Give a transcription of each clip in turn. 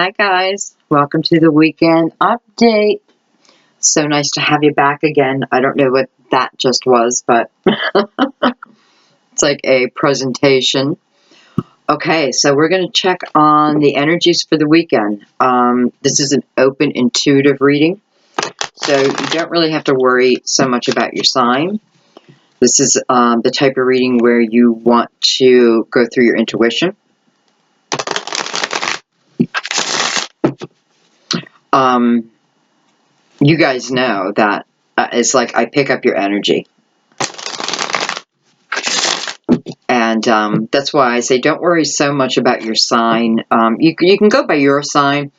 Hi guys, welcome to the weekend update. So nice to have you back again. I don't know what that just was, but it's like a presentation. Okay, so we're going to check on the energies for the weekend. This is an open intuitive reading, so you don't really have to worry so much about your sign. This is the type of reading where you want to go through your intuition. You guys know that it's like I pick up your energy. And that's why I say don't worry so much about your sign. You can go by your sign,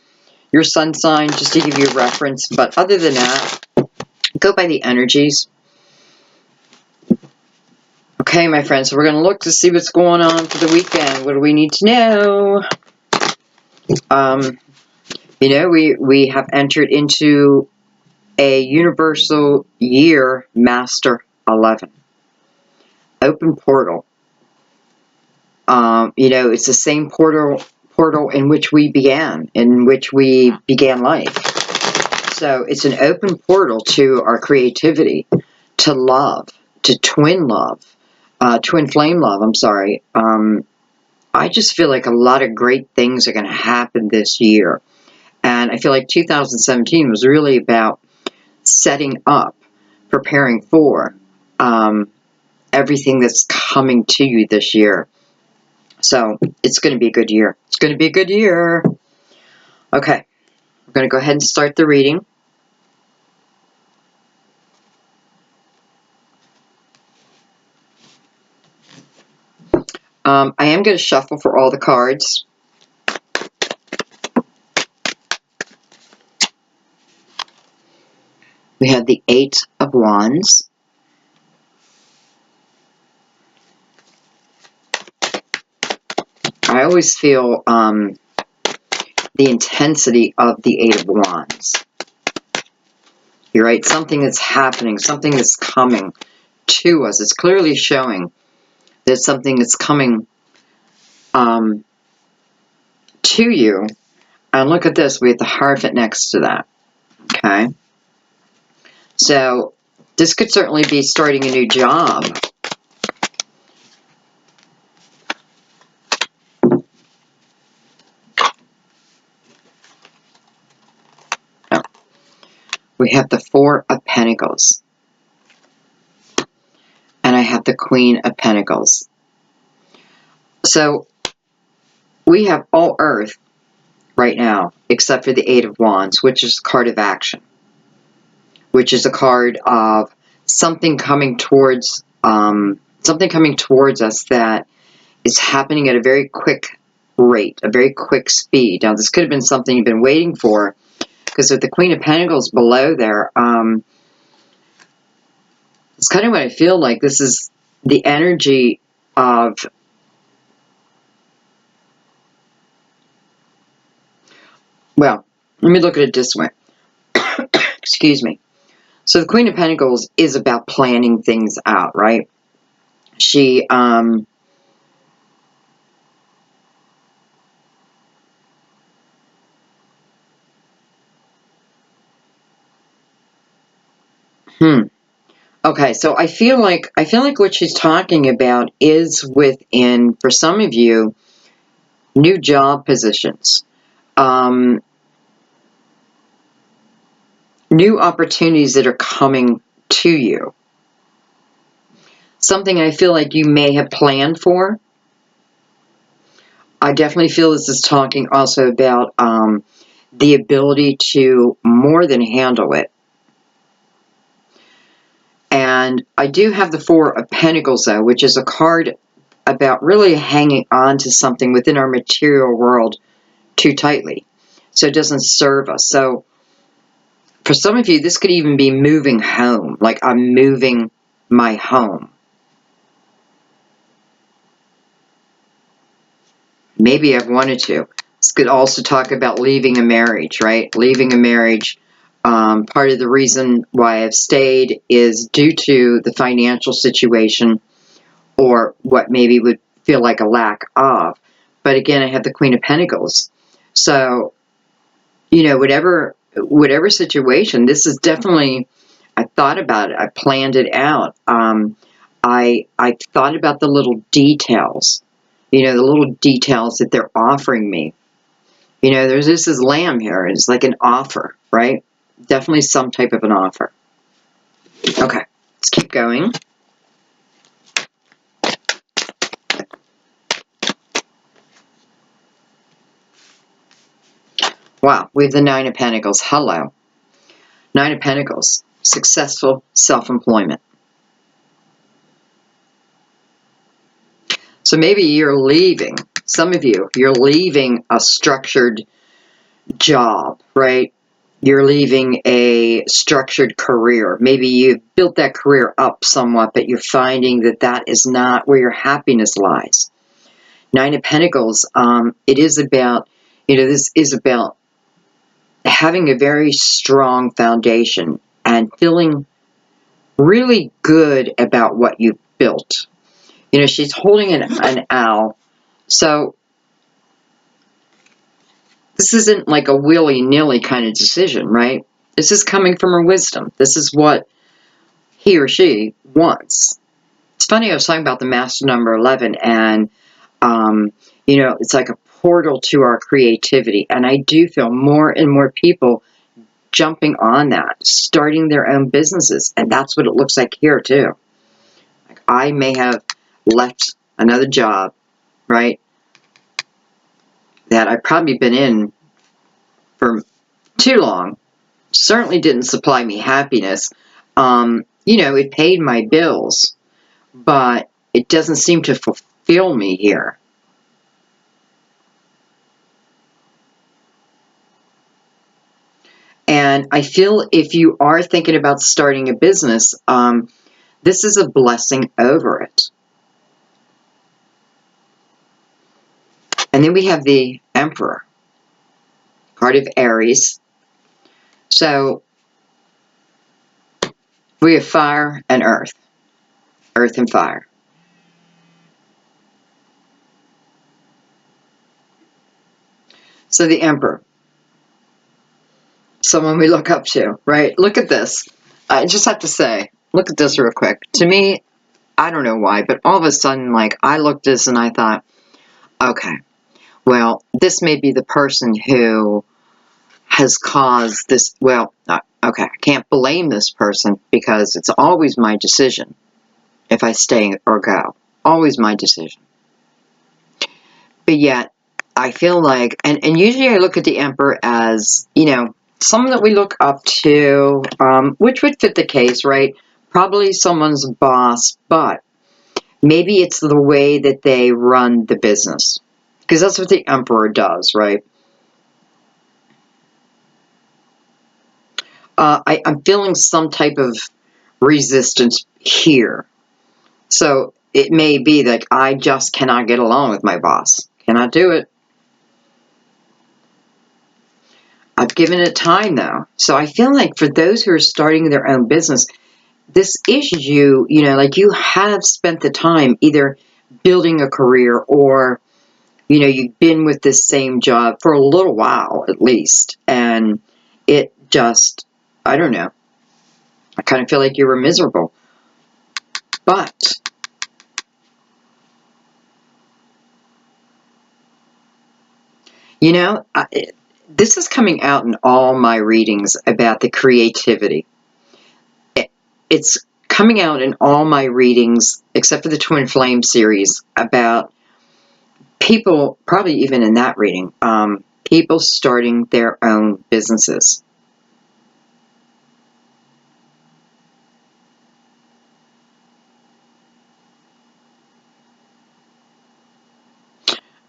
your sun sign, just to give you a reference. But other than that, go by the energies. Okay, my friends, so we're going to look to see what's going on for the weekend. What do we need to know? We have entered into a universal year master 11. Open portal. It's the same portal in which we began life. So it's an open portal to our creativity, to love, to twin flame love, I'm sorry. I just feel like a lot of great things are going to happen this year. And I feel like 2017 was really about setting up, preparing for everything that's coming to you this year. So it's going to be a good year. It's going to be a good year. Okay, we're going to go ahead and start the reading. I am going to shuffle for all the cards. We have the 8 of Wands. I always feel the intensity of the 8 of Wands. You're right, something that's happening, something that's coming to us. It's clearly showing there's something that's coming to you. And look at this, we have the Hierophant next to that. Okay. So this could certainly be starting a new job. Oh. We have the 4 of Pentacles. And I have the Queen of Pentacles. So we have all Earth right now, except for the 8 of Wands, which is a card of action. Which is a card of something coming towards us that is happening at a very quick rate, a very quick speed. Now, this could have been something you've been waiting for, because with the Queen of Pentacles below there, it's kind of what I feel like. This is the energy of, well, let me look at it this way. Excuse me. So the Queen of Pentacles is about planning things out, right? She, Okay, so I feel like what she's talking about is within, for some of you, new job positions, new opportunities that are coming to you. Something I feel like you may have planned for. I definitely feel this is talking also about the ability to more than handle it. And I do have the 4 of Pentacles, though, which is a card about really hanging on to something within our material world too tightly, so it doesn't serve us. So for some of you, this could even be moving home, like I'm moving my home. Maybe I've wanted to. This could also talk about leaving a marriage, right? Leaving a marriage. Part of the reason why I've stayed is due to the financial situation, or what maybe would feel like a lack of. But again, I have the Queen of Pentacles. So you know, whatever situation, this is definitely, I thought about it. I planned it out. I thought about the little details, you know, the little details that they're offering me. You know, this is lamb here. It's like an offer, right? Definitely some type of an offer. Okay, let's keep going. Wow, we have the Nine of Pentacles. Hello. Nine of Pentacles. Successful self-employment. So maybe you're leaving, some of you, you're leaving a structured job, right? You're leaving a structured career. Maybe you've built that career up somewhat, but you're finding that that is not where your happiness lies. Nine of Pentacles, it is about, you know, this is about having a very strong foundation and feeling really good about what you've built. You know, she's holding an owl. So this isn't like a willy-nilly kind of decision, right? This is coming from her wisdom. This is what he or she wants. It's funny, I was talking about the master number 11, and, you know, it's like a portal to our creativity. And I do feel more and more people jumping on that, starting their own businesses. And that's what it looks like here, too. Like, I may have left another job, right, that I've probably been in for too long. Certainly didn't supply me happiness. You know, it paid my bills, but it doesn't seem to fulfill me here. And I feel if you are thinking about starting a business, this is a blessing over it. And then we have the Emperor, card of Aries. So we have fire and earth, earth and fire. So the Emperor, someone we look up to, right? Look at this. I just have to say, look at this real quick. To me, I don't know why, but all of a sudden, like, I looked at this and I thought, okay, well, this may be the person who has caused this. Well, okay, I can't blame this person because it's always my decision if I stay or go. Always my decision. But yet, I feel like, and usually I look at the Emperor as, you know, someone that we look up to, which would fit the case, right? Probably someone's boss, but maybe it's the way that they run the business. Because that's what the Emperor does, right? I'm feeling some type of resistance here. So it may be that I just cannot get along with my boss. Cannot do it. I've given it time, though. So I feel like for those who are starting their own business, this is you know, like you have spent the time either building a career or, you know, you've been with this same job for a little while at least. And it just, I don't know. I kind of feel like you were miserable. But you know, this is coming out in all my readings about the creativity. It's coming out in all my readings, except for the Twin Flame series, about people, probably even in that reading, people starting their own businesses.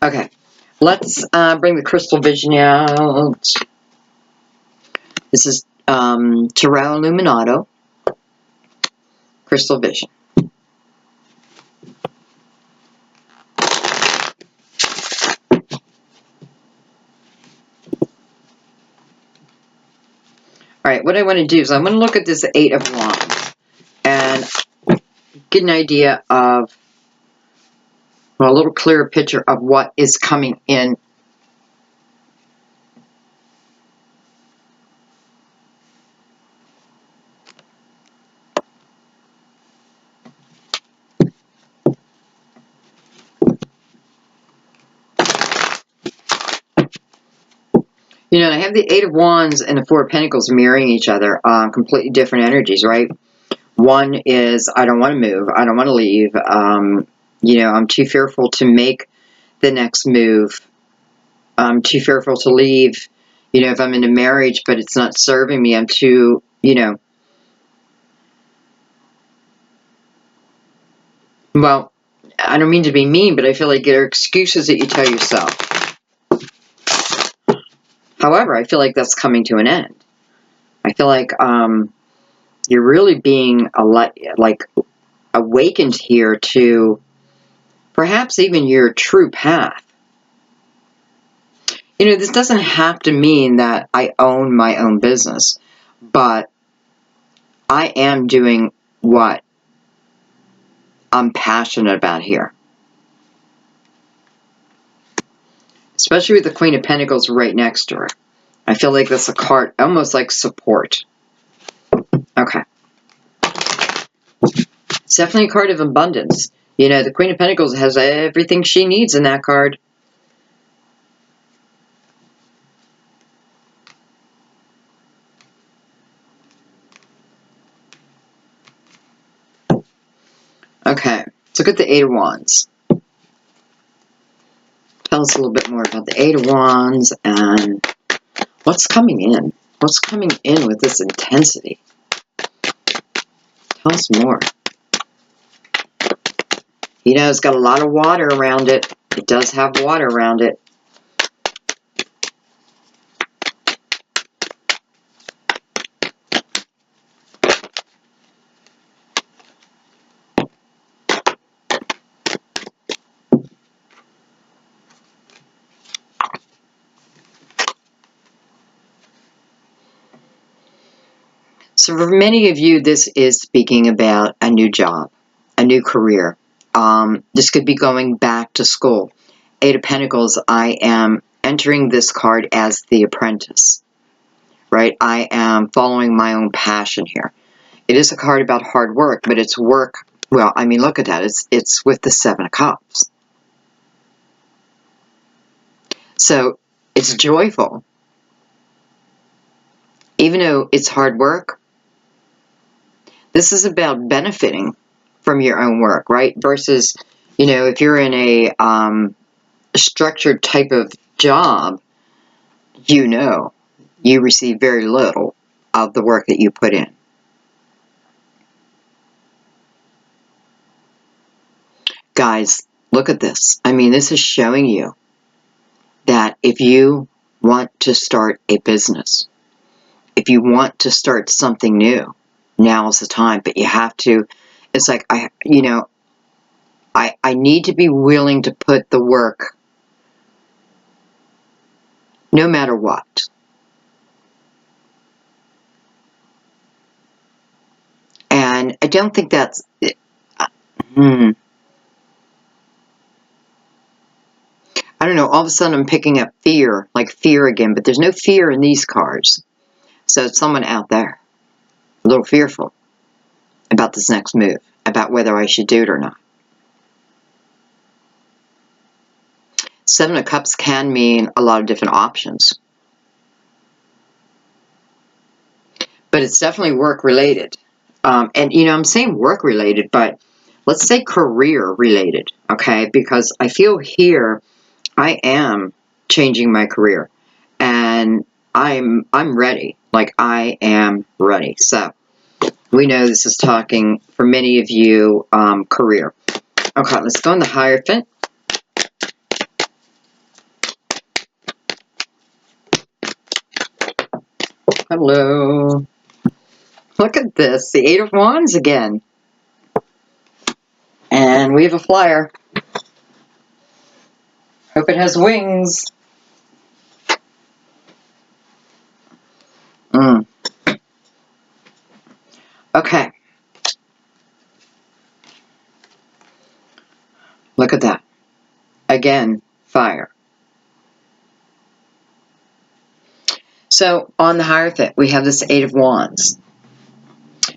Okay, let's bring the crystal vision out. This is Tarot Illuminato, crystal vision. All right, what I want to do is I'm going to look at this Eight of Wands and get an idea of, well, a little clearer picture of what is coming in. You know, I have the Eight of Wands and the Four of Pentacles mirroring each other, completely different energies, right? One is, I don't want to move, I don't want to leave, you know, I'm too fearful to make the next move, I'm too fearful to leave, you know, if I'm in a marriage but it's not serving me, I'm too, you know, well, I don't mean to be mean, but I feel like there are excuses that you tell yourself. However, I feel like that's coming to an end. I feel like you're really being like awakened here to perhaps even your true path. You know, this doesn't have to mean that I own my own business, but I am doing what I'm passionate about here. Especially with the Queen of Pentacles right next to her. I feel like that's a card almost like support. Okay. It's definitely a card of abundance. You know, the Queen of Pentacles has everything she needs in that card. Okay, let's look at the Eight of Wands. Tell us a little bit more about the Eight of Wands and what's coming in. What's coming in with this intensity? Tell us more. You know, it's got a lot of water around it. It does have water around it. So for many of you, this is speaking about a new job, a new career. This could be going back to school. Eight of Pentacles, I am entering this card as the apprentice, right? I am following my own passion here. It is a card about hard work, but it's work. Well, I mean, look at that. It's with the Seven of Cups. So it's joyful. Even though it's hard work, this is about benefiting from your own work, right? Versus, you know, if you're in a structured type of job, you know, you receive very little of the work that you put in. Guys, look at this. I mean, this is showing you that if you want to start a business, if you want to start something new, now is the time. But you have to, it's like, I need to be willing to put the work no matter what. And I don't think that's, I don't know, all of a sudden I'm picking up fear, like fear again, but there's no fear in these cards. So it's someone out there, a little fearful about this next move, about whether I should do it or not. Seven of Cups can mean a lot of different options. But it's definitely work-related. And, you know, I'm saying work-related, but let's say career-related, okay? Because I feel here I am changing my career. And I'm ready. Like, I am ready. So, we know this is talking, for many of you, career. Okay, let's go in the Hierophant. Hello. Look at this, the Eight of Wands again. And we have a flyer. Hope it has wings. Okay. Look at that. Again, fire. So, on the Hierophant, we have this Eight of Wands.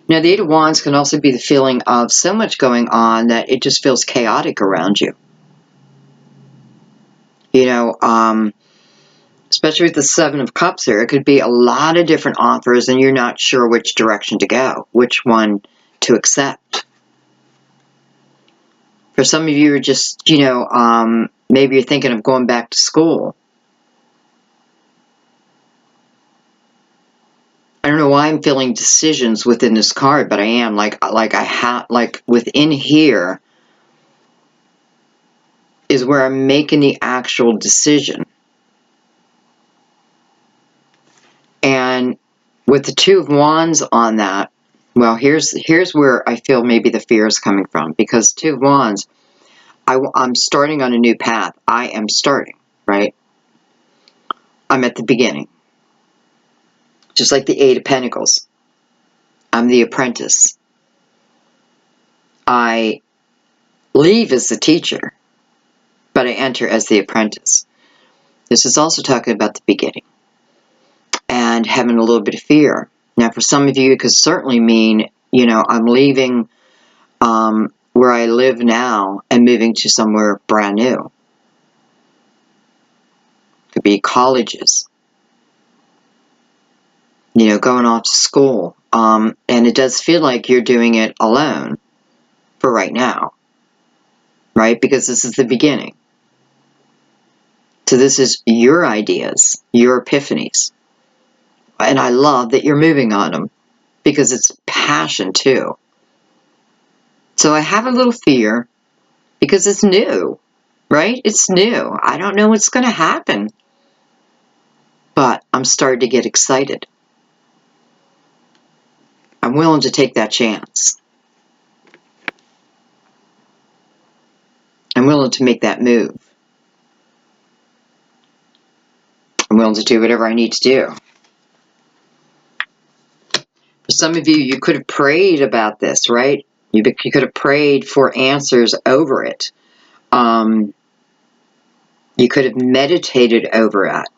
Now, the Eight of Wands can also be the feeling of so much going on that it just feels chaotic around you. You know, Especially with the Seven of Cups here. It could be a lot of different offers and you're not sure which direction to go, which one to accept. For some of you, are just, maybe you're thinking of going back to school. I don't know why I'm feeling decisions within this card, but I am. Like within here is where I'm making the actual decision. And with the Two of Wands on that, well, here's where I feel maybe the fear is coming from. Because Two of Wands, I'm starting on a new path. I am starting, right? I'm at the beginning. Just like the Eight of Pentacles. I'm the apprentice. I leave as the teacher, but I enter as the apprentice. This is also talking about the beginning and having a little bit of fear. Now, for some of you, it could certainly mean, I'm leaving where I live now and moving to somewhere brand new. Could be colleges, going off to school. And it does feel like you're doing it alone for right now, right? Because this is the beginning. So this is your ideas, your epiphanies. And I love that you're moving on them because it's passion too. So I have a little fear because it's new, right? It's new. I don't know what's going to happen, but I'm starting to get excited. I'm willing to take that chance. I'm willing to make that move. I'm willing to do whatever I need to do. For some of you, you could have prayed about this, right? You could have prayed for answers over it. You could have meditated over it.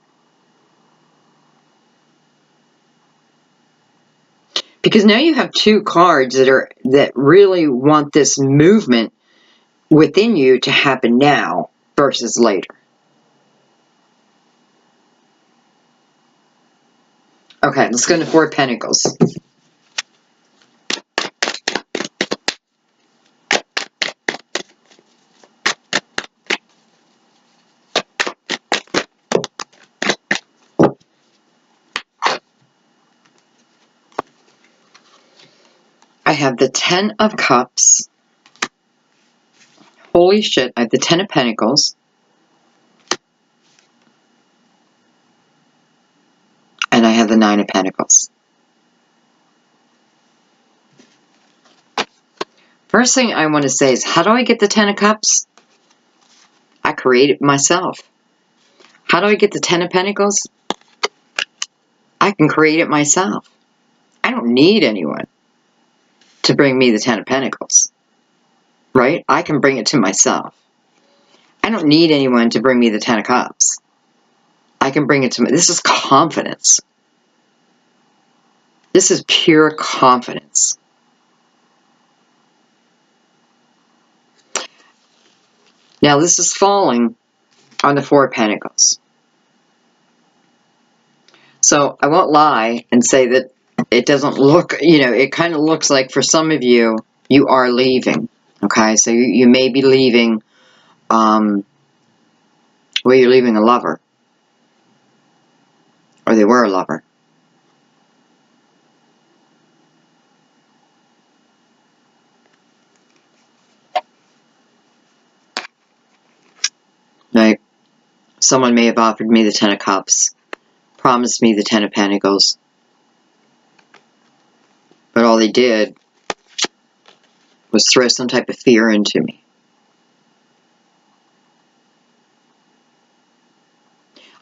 Because now you have two cards that really want this movement within you to happen now versus later. Okay, let's go into Four of Pentacles. I have the Ten of Cups. Holy shit, I have the Ten of Pentacles. And I have the Nine of Pentacles. First thing I want to say is, how do I get the Ten of Cups? I create it myself. How do I get the Ten of Pentacles? I can create it myself. I don't need anyone to bring me the Ten of Pentacles. Right? I can bring it to myself. I don't need anyone to bring me the Ten of Cups. I can bring it to me. This is confidence. This is pure confidence. Now, this is falling on the Four of Pentacles. So, I won't lie and say that it doesn't look, it kind of looks like for some of you, you are leaving. Okay? So, you may be leaving, you're leaving a lover. Or they were a lover. Right? Someone may have offered me the Ten of Cups, promised me the Ten of Pentacles, but all they did was throw some type of fear into me.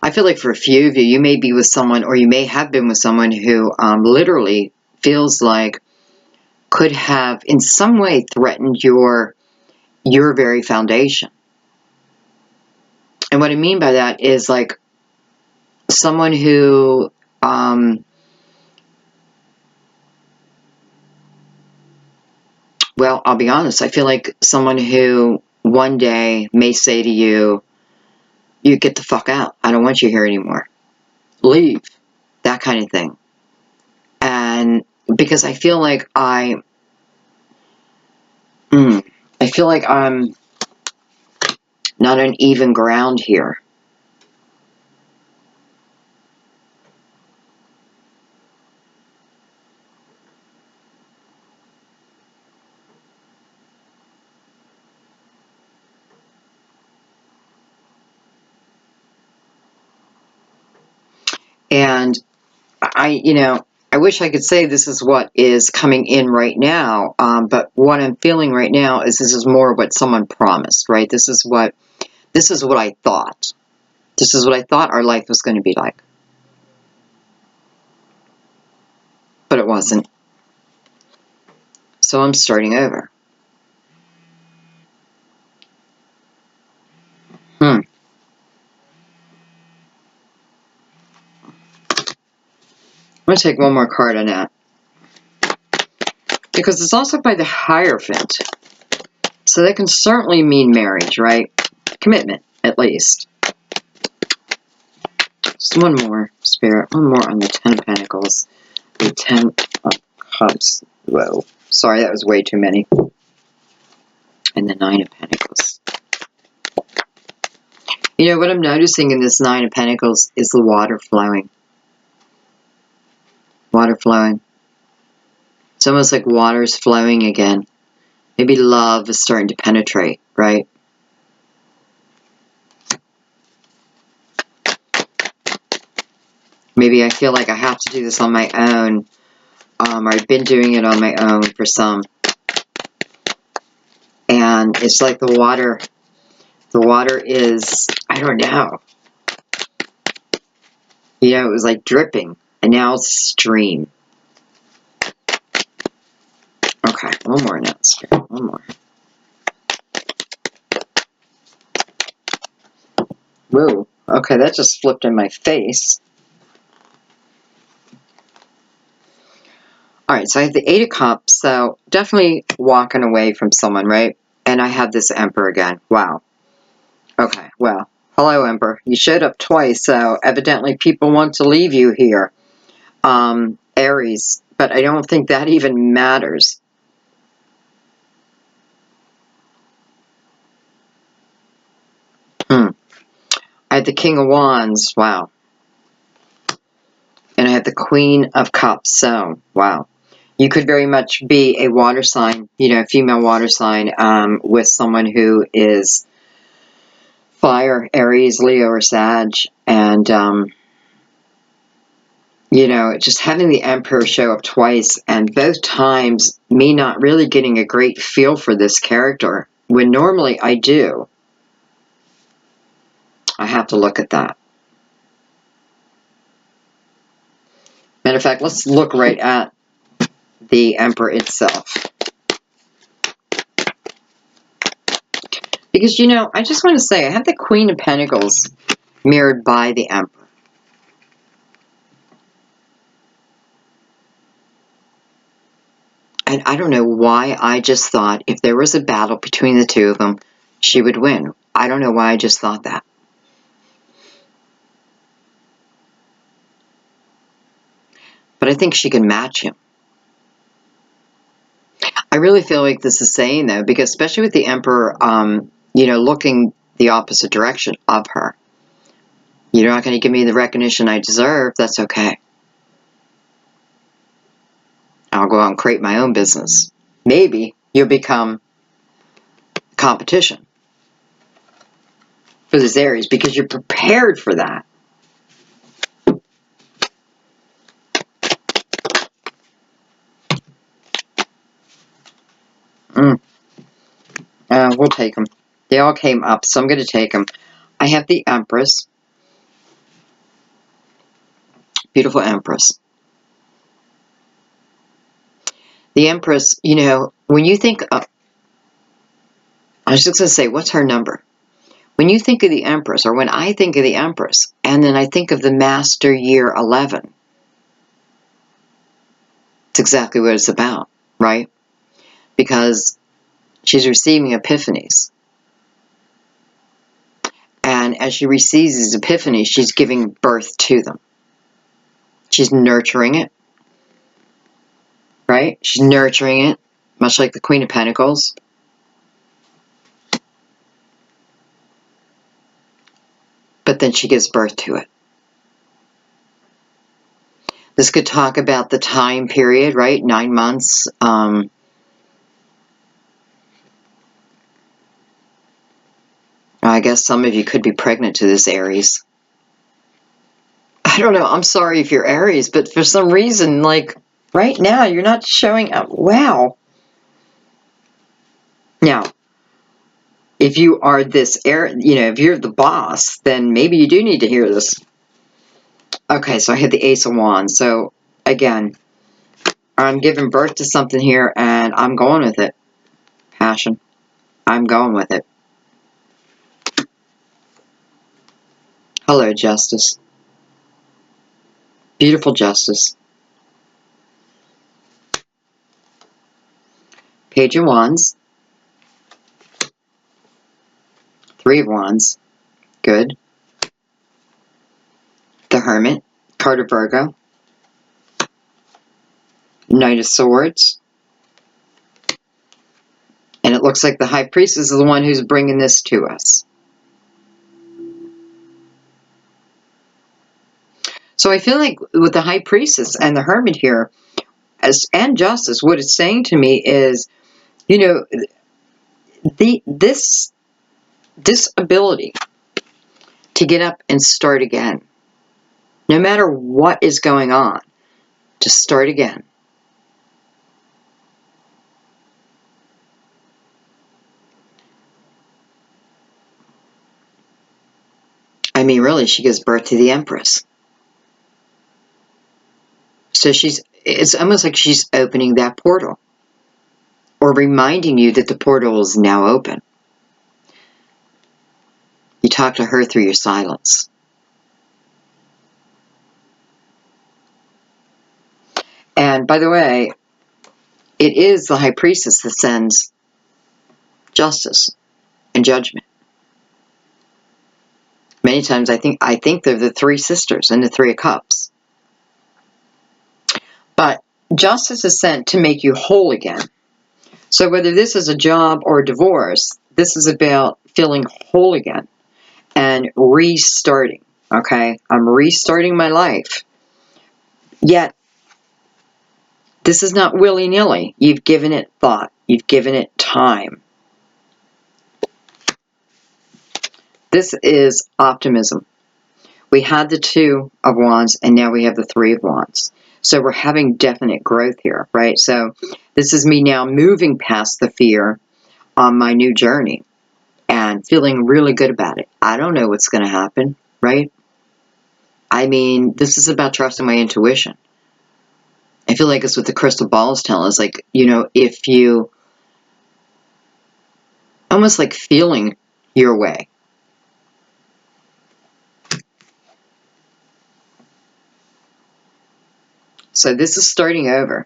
I feel like for a few of you, you may be with someone, or you may have been with someone who literally feels like could have in some way threatened your very foundation. And what I mean by that is like someone who well, I'll be honest, I feel like someone who one day may say to you, you get the fuck out. I don't want you here anymore. leave, that kind of thing. And because I feel like I feel like I'm not on even ground here. And I wish I could say this is what is coming in right now, but what I'm feeling right now is this is more what someone promised, right? This is what I thought. This is what I thought our life was going to be like. But it wasn't. So I'm starting over. I'm going to take one more card on that. Because it's also by the Hierophant. So that can certainly mean marriage, right? Commitment, at least. Just one more, Spirit. One more on the Ten of Pentacles. The Ten of Cups. Whoa. Sorry, that was way too many. And the Nine of Pentacles. You know, what I'm noticing in this Nine of Pentacles is the water flowing. Water flowing. It's almost like water's flowing again. Maybe love is starting to penetrate, right? Maybe I feel like I have to do this on my own. Or I've been doing it on my own for some. And it's like the water is, I don't know. You know, it was like dripping. And now it's a stream. Okay, one more now, Spirit. One more. Whoa. Okay, that just flipped in my face. Alright, so I have the Eight of Cups, so definitely walking away from someone, right? And I have this Emperor again. Wow. Okay, well, hello, Emperor. You showed up twice, so evidently people want to leave you here. Aries, but I don't think that even matters. I have the King of Wands. Wow. And I have the Queen of Cups. So, wow. You could very much be a water sign, you know, female water sign, with someone who is fire, Aries, Leo, or Sag. And, you know, just having the Emperor show up twice, and both times me not really getting a great feel for this character, when normally I do. I have to look at that. Matter of fact, let's look right at the Emperor itself. Because, you know, I just want to say, I have the Queen of Pentacles mirrored by the Emperor. And I don't know why I just thought if there was a battle between the two of them, she would win. I don't know why I just thought that. But I think she can match him. I really feel like this is saying, though, because especially with the Emperor, you know, looking the opposite direction of her. You're not going to give me the recognition I deserve. That's okay. I'll go out and create my own business. Maybe you'll become competition for this Aries because you're prepared for that. We'll take them. They all came up, so I'm going to take them. I have the Empress. Beautiful Empress. The Empress, you know, when you think of, I was just going to say, what's her number? When you think of the Empress, or when I think of the Empress, and then I think of the Master Year 11, it's exactly what it's about, right? Because she's receiving epiphanies. And as she receives these epiphanies, she's giving birth to them. She's nurturing it, right? She's nurturing it, much like the Queen of Pentacles. But then she gives birth to it. This could talk about the time period, right? 9 months. I guess some of you could be pregnant to this Aries. I don't know. I'm sorry if you're Aries, but for some reason, like right now, you're not showing up. Wow. Now, if you are this if you're the boss, then maybe you do need to hear this. Okay, so I had the Ace of Wands. So again, I'm giving birth to something here, and I'm going with it. Passion. I'm going with it. Hello, Justice. Beautiful Justice. Page of Wands. Three of Wands. Good. The Hermit. Card of Virgo. Knight of Swords. And it looks like the High Priestess is the one who's bringing this to us. So I feel like with the High Priestess and the Hermit here, and Justice, what it's saying to me is, this ability to get up and start again, no matter what is going on, to start again. I mean, really, she gives birth to the Empress. So it's almost like she's opening that portal, or reminding you that the portal is now open. You talk to her through your silence. And by the way, it is the High Priestess that sends justice and judgment. Many times I think they're the three sisters and the Three of Cups. But justice is sent to make you whole again. So whether this is a job or a divorce, this is about feeling whole again and restarting. Okay? I'm restarting my life. Yet, this is not willy-nilly. You've given it thought. You've given it time. This is optimism. We had the Two of Wands, and now we have the Three of Wands. So we're having definite growth here, right? So this is me now moving past the fear on my new journey and feeling really good about it. I don't know what's going to happen, right? I mean, this is about trusting my intuition. I feel like it's what the crystal balls tell us. Like, if you almost like feeling your way. So this is starting over.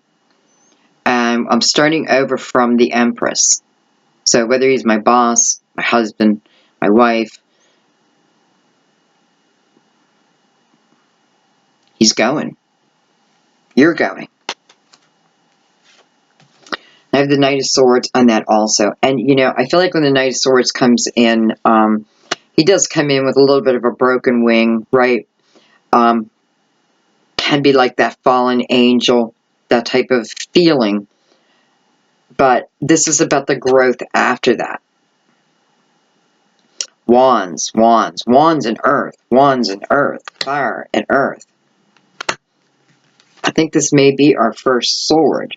I'm starting over from the Empress. So whether he's my boss, my husband, my wife, he's going. You're going. I have the Knight of Swords on that also. And, I feel like when the Knight of Swords comes in, he does come in with a little bit of a broken wing, right? Can be like that fallen angel, that type of feeling. But this is about the growth after that. Wands, wands, wands and earth, fire and earth. I think this may be our first sword.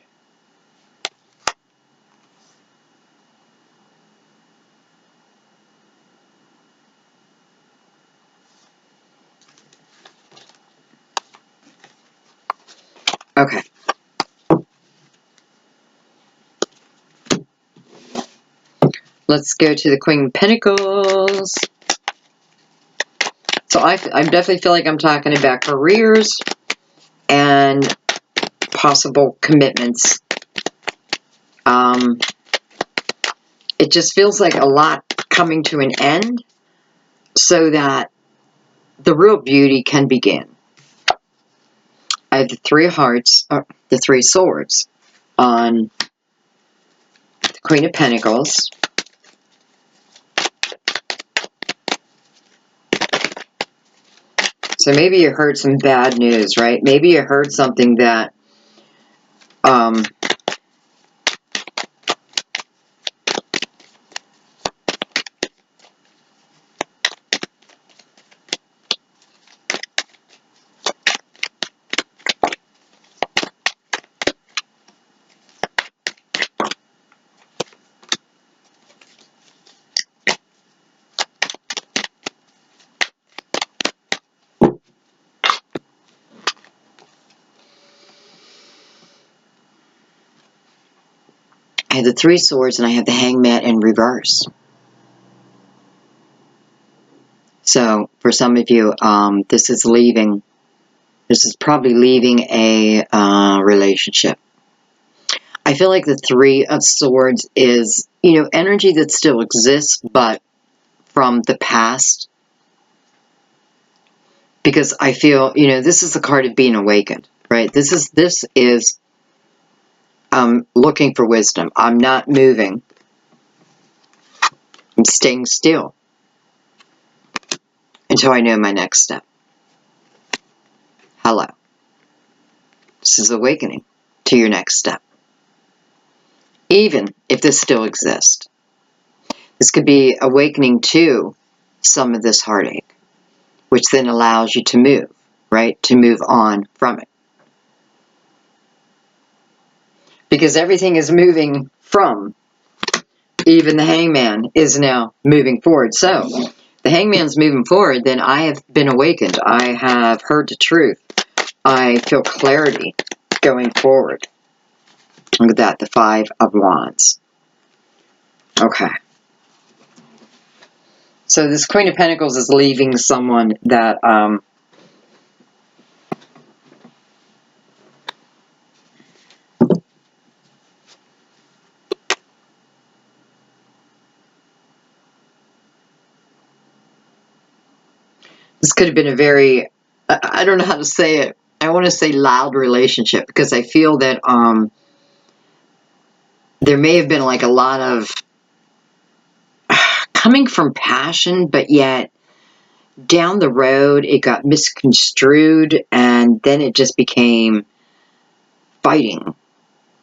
Okay. Let's go to the Queen of Pentacles. So I definitely feel like I'm talking about careers and possible commitments. It just feels like a lot coming to an end so that the real beauty can begin. I have the Three of Hearts, or the Three Swords on the Queen of Pentacles. So maybe you heard some bad news, right? Maybe you heard something that I have the Three Swords and I have the Hangman in reverse. So for some of you, this is probably leaving a relationship. I feel like the Three of Swords is, energy that still exists, but from the past. Because I feel, this is the card of being awakened, right? This is looking for wisdom. I'm not moving. I'm staying still until I know my next step. Hello. This is awakening to your next step. Even if this still exists. This could be awakening to some of this heartache, which then allows you to move, right? To move on from it. Because everything is moving from, even the Hangman is now moving forward. So, the Hangman's moving forward, then I have been awakened. I have heard the truth. I feel clarity going forward. Look at that, the Five of Wands. Okay. So this Queen of Pentacles is leaving someone that, this could have been a very, I don't know how to say it. I want to say loud relationship, because I feel that there may have been like a lot of coming from passion, but yet down the road it got misconstrued, and then it just became fighting.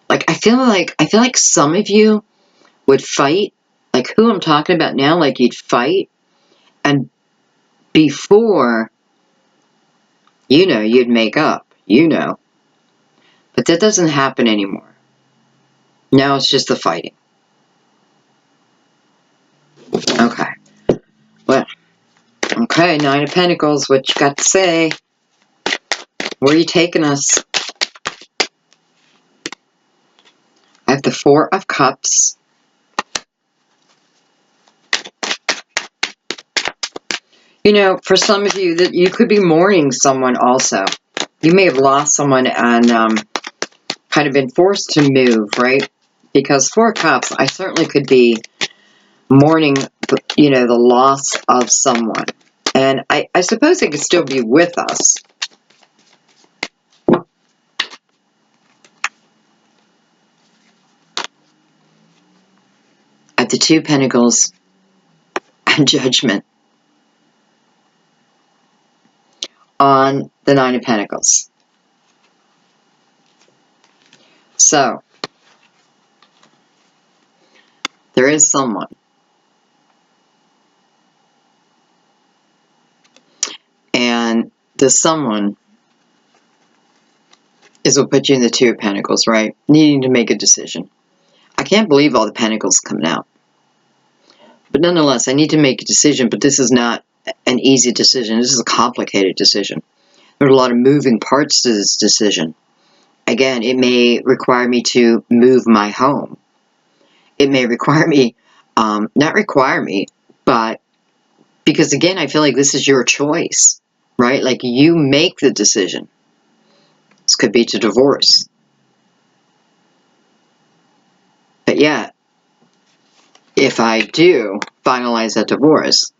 Like I feel like some of you would fight, like who I'm talking about now, like you'd fight, and before, you'd make up, but that doesn't happen anymore. Now it's just the fighting. Okay. Well, okay, Nine of Pentacles, what you got to say? Where are you taking us? I have the Four of Cups. For some of you, that you could be mourning someone also. You may have lost someone and kind of been forced to move, right? Because Four of Cups, I certainly could be mourning, the loss of someone. And I suppose they could still be with us. At the Two of Pentacles and Judgment on the Nine of Pentacles. So, there is someone. And the someone is what put you in the Two of Pentacles, right? Needing to make a decision. I can't believe all the Pentacles coming out. But nonetheless, I need to make a decision, but this is not an easy decision. This is a complicated decision. There are a lot of moving parts to this decision. Again, it may require me to move my home. It may require me, not require me, but because again, I feel like this is your choice, right? Like you make the decision. This could be to divorce. But yeah, if I do finalize that divorce,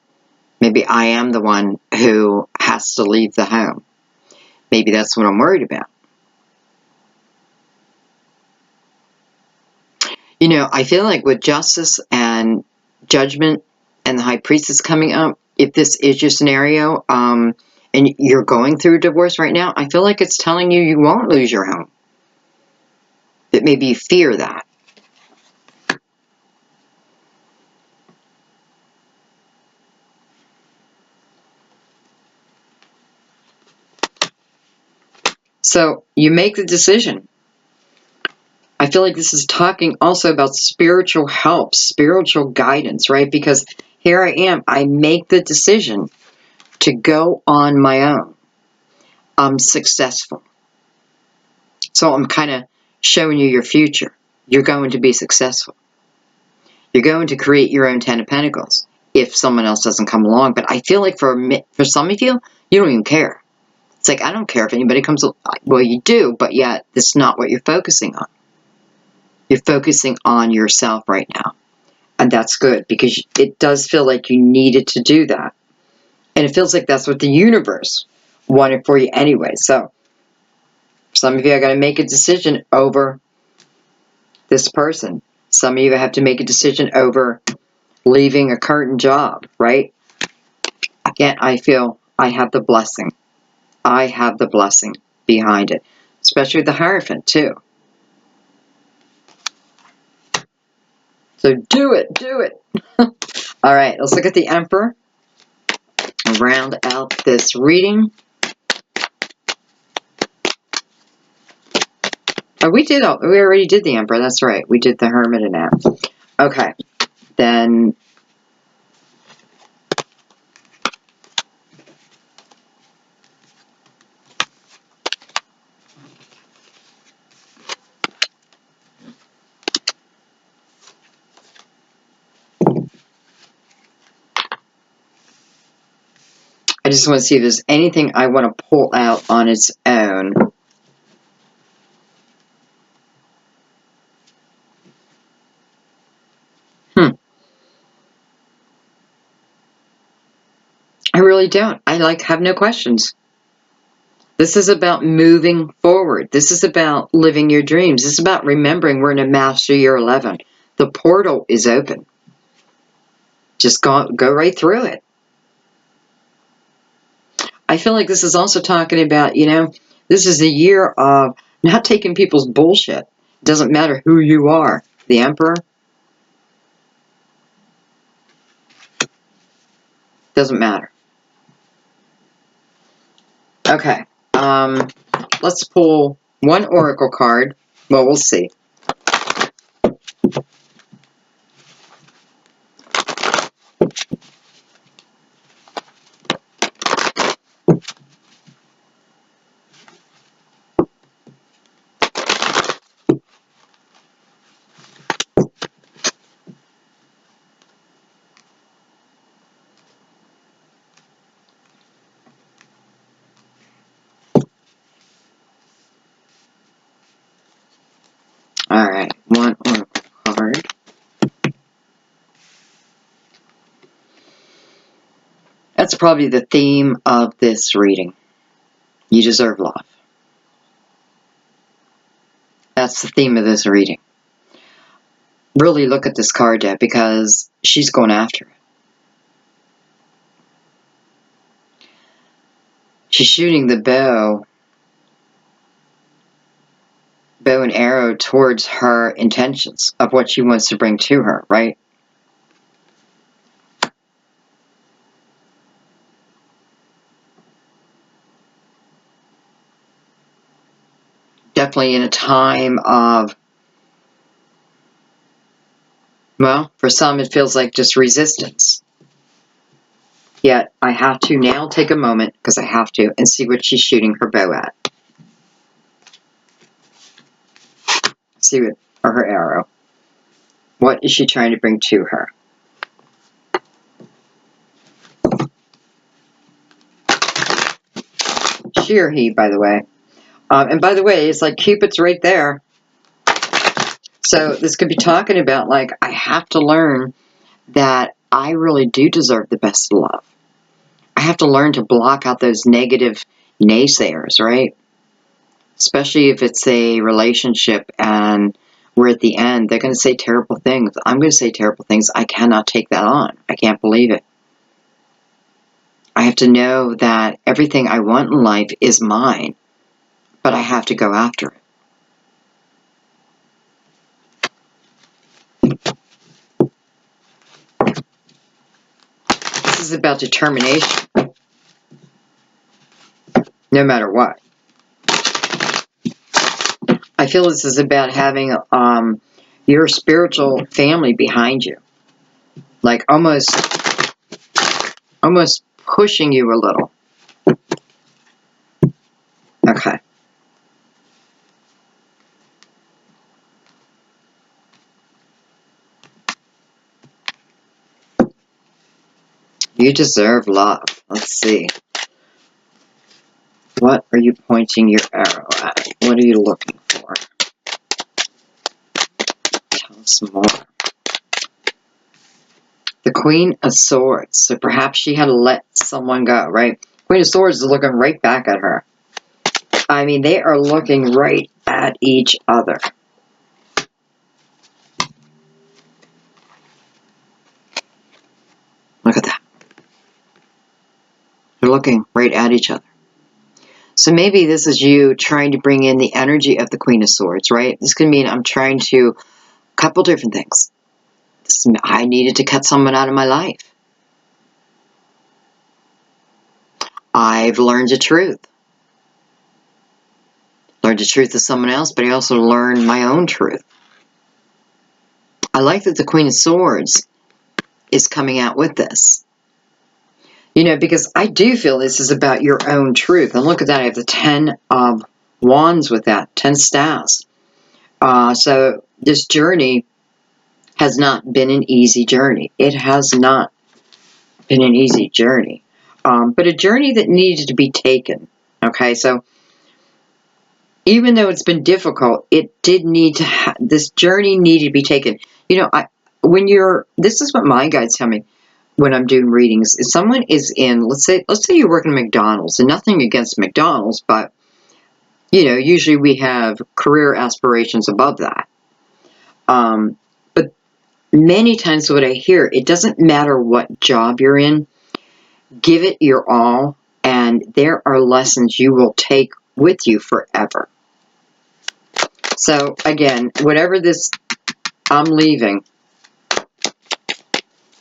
maybe I am the one who has to leave the home. Maybe that's what I'm worried about. You know, I feel like with justice and judgment and the high priestess coming up, if this is your scenario, and you're going through a divorce right now, I feel like it's telling you you won't lose your home. It maybe you fear that. So you make the decision. I feel like this is talking also about spiritual help, spiritual guidance, right? Because here I am, I make the decision to go on my own. I'm successful. So I'm kind of showing you your future. You're going to be successful. You're going to create your own Ten of Pentacles if someone else doesn't come along. But I feel like for some of you, you don't even care. It's like, I don't care if anybody comes along. Well, you do, but yet it's not what you're focusing on. You're focusing on yourself right now. And that's good because it does feel like you needed to do that. And it feels like that's what the universe wanted for you anyway. So some of you are going to make a decision over this person. Some of you have to make a decision over leaving a current job, right? Again, I feel I have the blessing. I have the blessing behind it, especially the Hierophant too. So do it, do it. All right, let's look at the Emperor and round out this reading. Oh, we already did the Emperor. That's right. We did the Hermit and Ass. Okay, then I just want to see if there's anything I want to pull out on its own. I really don't. I have no questions. This is about moving forward. This is about living your dreams. This is about remembering we're in a Master Year 11. The portal is open. Just go right through it. I feel like this is also talking about, this is a year of not taking people's bullshit. It doesn't matter who you are. The Emperor. Doesn't matter. Okay. Let's pull one oracle card. Well, we'll see. All right. One oracle card. That's probably the theme of this reading. You deserve love. That's the theme of this reading. Really look at this card deck because she's going after it. She's shooting the bow and arrow towards her intentions of what she wants to bring to her, right? Definitely in a time of, well, for some it feels like just resistance. Yet I have to now take a moment, because I have to, and see what she's shooting her bow at. See what, or her arrow. What is she trying to bring to her? She or he, by the way. And by the way, it's like Cupid's right there. So this could be talking about, like, I have to learn that I really do deserve the best of love. I have to learn to block out those negative naysayers, right? Especially if it's a relationship and we're at the end. They're going to say terrible things. I'm going to say terrible things. I cannot take that on. I can't believe it. I have to know that everything I want in life is mine, but I have to go after it. This is about determination, no matter what. I feel this is about having your spiritual family behind you, like almost pushing you a little. Okay. You deserve love. Let's see. What are you pointing your arrow at? What are you looking for? Tell us more. The Queen of Swords. So perhaps she had to let someone go, right? Queen of Swords is looking right back at her. I mean, they are looking right at each other. Look at that. They're looking right at each other. So maybe this is you trying to bring in the energy of the Queen of Swords, right? This could mean I'm trying to, a couple different things. I needed to cut someone out of my life. I've learned the truth. Learned the truth of someone else, but I also learned my own truth. I like that the Queen of Swords is coming out with this. You know, because I do feel this is about your own truth. And look at that, I have the 10 of Wands with that, 10 staffs. So this journey has not been an easy journey. It has not been an easy journey. But a journey that needed to be taken. Okay, so even though it's been difficult, it did need to, this journey needed to be taken. You know, this is what my guides tell me when I'm doing readings. If someone is in, let's say you're working at McDonald's, and nothing against McDonald's, but, you know, usually we have career aspirations above that. But many times what I hear, it doesn't matter what job you're in, give it your all, and there are lessons you will take with you forever. So again, whatever this, I'm leaving.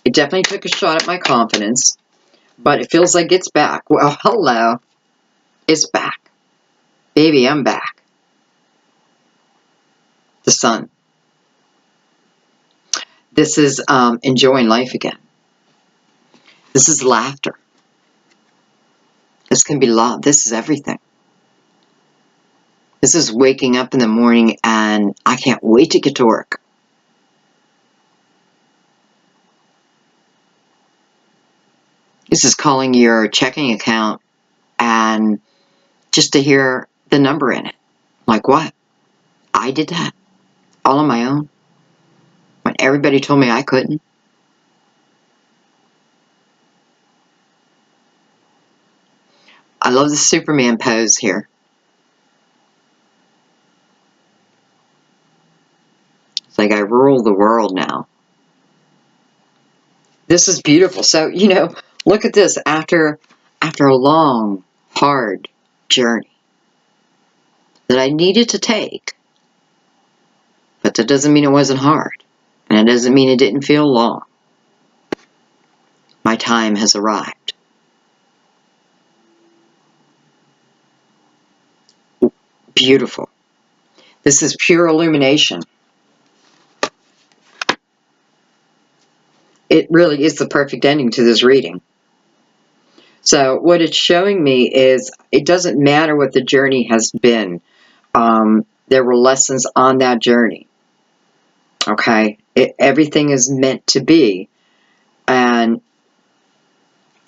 It definitely took a shot at my confidence, but it feels like it's back. Well, hello. It's back. Baby, I'm back. The sun. This is enjoying life again. This is laughter. This can be love. This is everything. This is waking up in the morning and I can't wait to get to work. This is calling your checking account and just to hear the number in it. Like what? I did that all on my own when everybody told me I couldn't. I love the Superman pose here. It's like I rule the world now. This is beautiful. So, you know, look at this. After a long, hard journey that I needed to take, but that doesn't mean it wasn't hard. And it doesn't mean it didn't feel long. My time has arrived. Beautiful. This is pure illumination. It really is the perfect ending to this reading. So what it's showing me is it doesn't matter what the journey has been. There were lessons on that journey. Okay? Everything is meant to be. And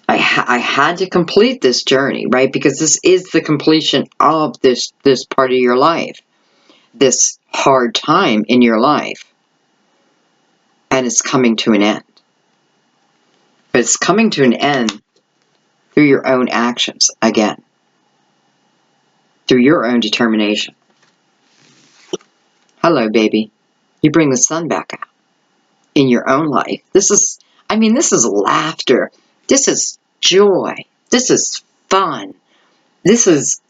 I had to complete this journey, right? Because this is the completion of this part of your life. This hard time in your life. And it's coming to an end. But it's coming to an end through your own actions, again. Through your own determination. Hello, baby. You bring the sun back out in your own life. This is laughter. This is joy. This is fun. This is,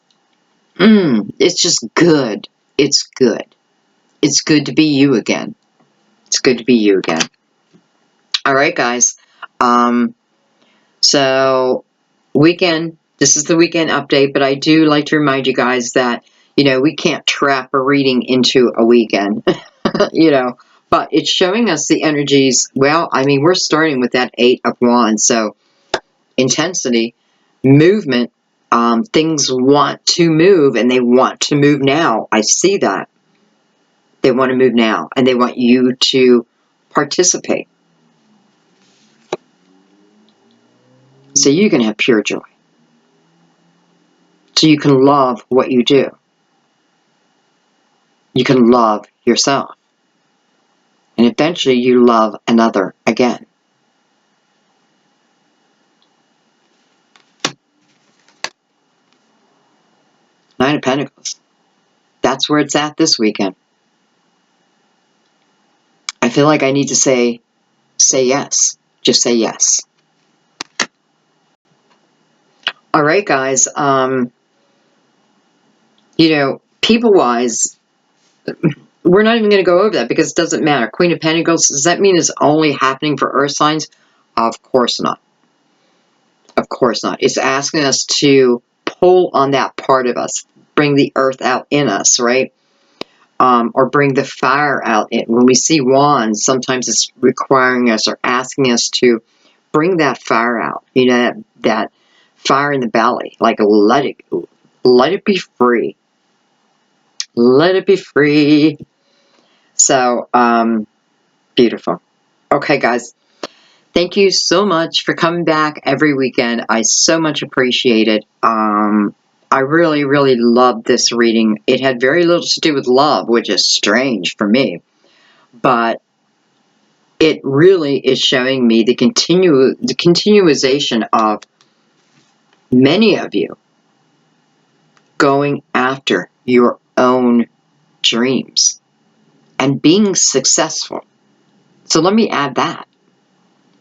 it's just good. It's good. It's good to be you again. It's good to be you again. All right, guys. So weekend, this is the weekend update, but I do like to remind you guys that, we can't trap a reading into a weekend, but it's showing us the energies. Well, we're starting with that 8 of Wands. So intensity, movement, things want to move, and they want to move now. I see that. They want to move now, and they want you to participate. So you can have pure joy. So you can love what you do. You can love yourself. And eventually you love another again. Nine of Pentacles. That's where it's at this weekend. I feel like I need to say yes. Just say yes. All right, guys. People-wise, we're not even going to go over that because it doesn't matter. Queen of Pentacles, does that mean it's only happening for Earth signs? Of course not. Of course not. It's asking us to pull on that part of us, bring the earth out in us, right? Or bring the fire out. When we see wands, sometimes it's requiring us or asking us to bring that fire out. That fire in the belly. Like let it be free. Let it be free. So, beautiful. Okay, guys. Thank you so much for coming back every weekend. I so much appreciate it. I really, really loved this reading. It had very little to do with love, which is strange for me. But it really is showing me the continuation of many of you going after your own dreams and being successful. So let me add that.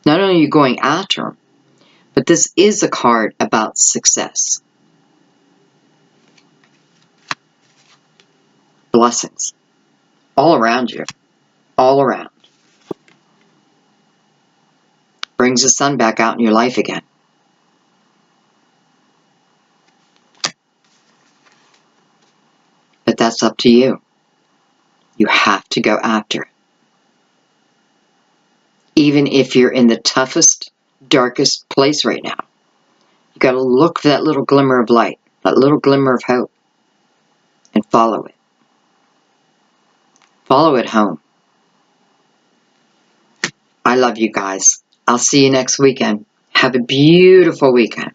Not only are you going after them, but this is a card about success. Blessings. All around you. All around. Brings the sun back out in your life again. But that's up to you. You have to go after it. Even if you're in the toughest, darkest place right now, you got to look for that little glimmer of light, that little glimmer of hope, and follow it. Follow it home. I love you guys. I'll see you next weekend. Have a beautiful weekend.